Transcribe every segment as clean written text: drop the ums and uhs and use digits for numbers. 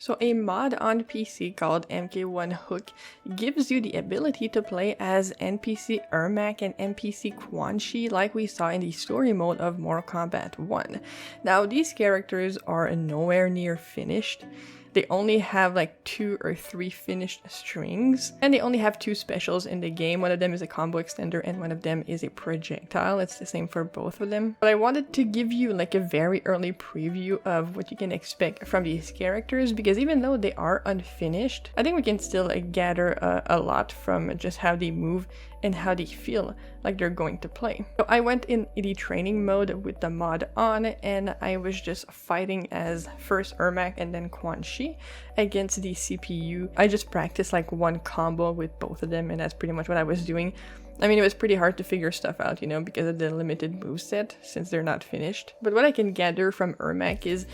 So a mod on PC called MK1 Hook gives you the ability to play as NPC Ermac and NPC Quan Chi like we saw in the story mode of Mortal Kombat 1. Now these characters are nowhere near finished. They only have like 2 or 3 finished strings, and they only have 2 specials in the game. One of them is a combo extender and one of them is a projectile. It's the same for both of them. But I wanted to give you like a very early preview of what you can expect from these characters, because even though they are unfinished, I think we can still gather a lot from just how they move and how they feel like they're going to play. So I went in the training mode with the mod on, and I was just fighting as first Ermac and then Quan Chi against the CPU. I just practiced like one combo with both of them, and that's pretty much what I was doing. I mean, it was pretty hard to figure stuff out, you know, because of the limited moveset, since they're not finished. But what I can gather from Ermac is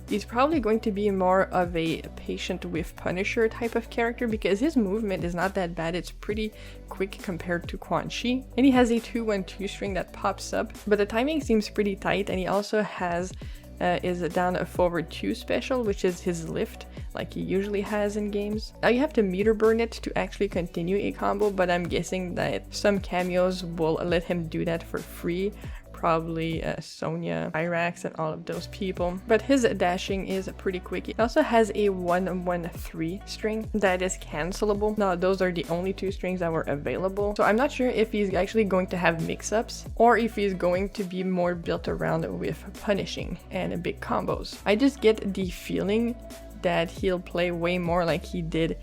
he's probably going to be more of a patient with Punisher type of character, because his movement is not that bad. It's pretty quick compared to Quan Chi. And he has a 2-1-2 string that pops up, but the timing seems pretty tight. And he also has is down a forward 2 special, which is his lift, like he usually has in games. Now you have to meter burn it to actually continue a combo, but I'm guessing that some cameos will let him do that for free. Probably Sonya, Irax, and all of those people. But his dashing is pretty quick. He also has a 1-1-3 string that is cancelable. Now those are the only 2 strings that were available. So I'm not sure if he's actually going to have mix-ups or if he's going to be more built around with punishing and big combos. I just get the feeling that he'll play way more like he did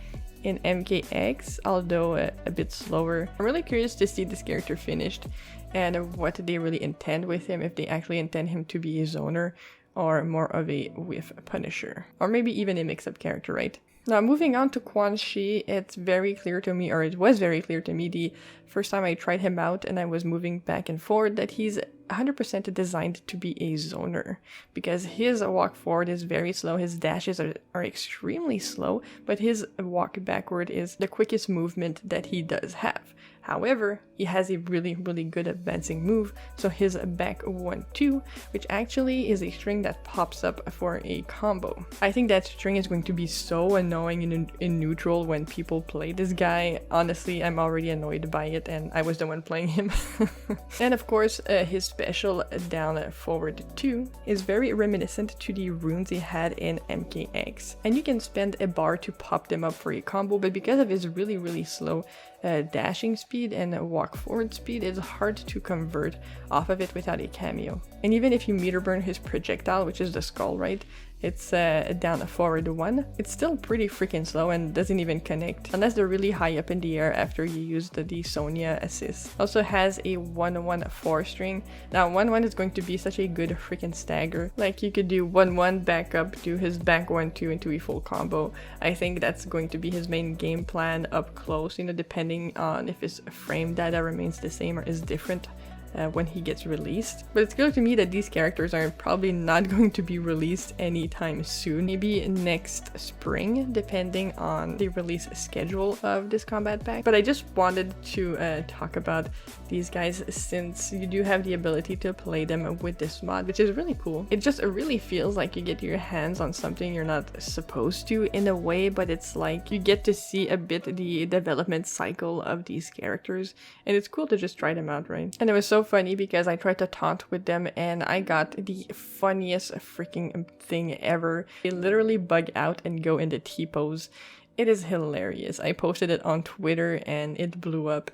in MKX, although a bit slower. I'm really curious to see this character finished and what they really intend with him, if they actually intend him to be a zoner or more of a with Punisher, or maybe even a mix-up character, right? Now moving on to Quan Chi, it's very clear to me, or it was very clear to me the first time I tried him out and I was moving back and forward, that he's 100% designed to be a zoner, because his walk forward is very slow, his dashes are extremely slow, but his walk backward is the quickest movement that he does have. However, he has a really good advancing move, so his back 1-2, which actually is a string that pops up for a combo. I think that string is going to be so annoying in neutral when people play this guy. Honestly, I'm already annoyed by it, and I was the one playing him. And of course, his special down forward 2 is very reminiscent to the runes he had in MKX. And you can spend a bar to pop them up for a combo, but because of his really slow dashing speed and walk forward speed, it's hard to convert off of it without a cameo. And even if you meter burn his projectile, which is the skull, right? It's down a forward 1. It's still pretty freaking slow and doesn't even connect unless they're really high up in the air after you use the Sonya assist. Also has a 1-1-4 string. Now 1-1 is going to be such a good freaking stagger. Like you could do 1-1 back up, do his back 1-2 into a full combo. I think that's going to be his main game plan up close, you know, depending on if his frame data remains the same or is different when he gets released. But it's clear to me that these characters are probably not going to be released anytime soon. Maybe next spring, depending on the release schedule of this combat pack. But I just wanted to talk about these guys, since you do have the ability to play them with this mod, which is really cool. It just really feels like you get your hands on something you're not supposed to in a way, but it's like you get to see a bit the development cycle of these characters, and it's cool to just try them out, right? And it was so funny because I tried to taunt with them and I got the funniest freaking thing ever. They literally bug out and go into T-pose. It is hilarious. I posted it on Twitter and it blew up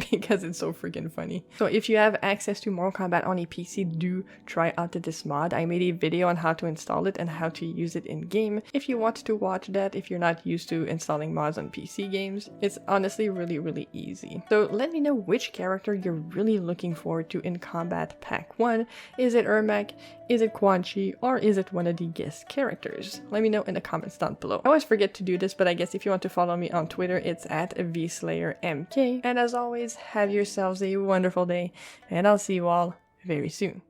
because it's so freaking funny. So if you have access to Mortal Kombat on a PC, do try out this mod. I made a video on how to install it and how to use it in game. If you want to watch that, if you're not used to installing mods on PC games, it's honestly really easy. So let me know which character you're really looking forward to in Combat Pack 1. Is it Ermac? Is it Quan Chi? Or is it one of the guest characters? Let me know in the comments down below. I always forget to do this, but I guess if you want to follow me on Twitter, it's at VSlayerMK. And as always, have yourselves a wonderful day, and I'll see you all very soon.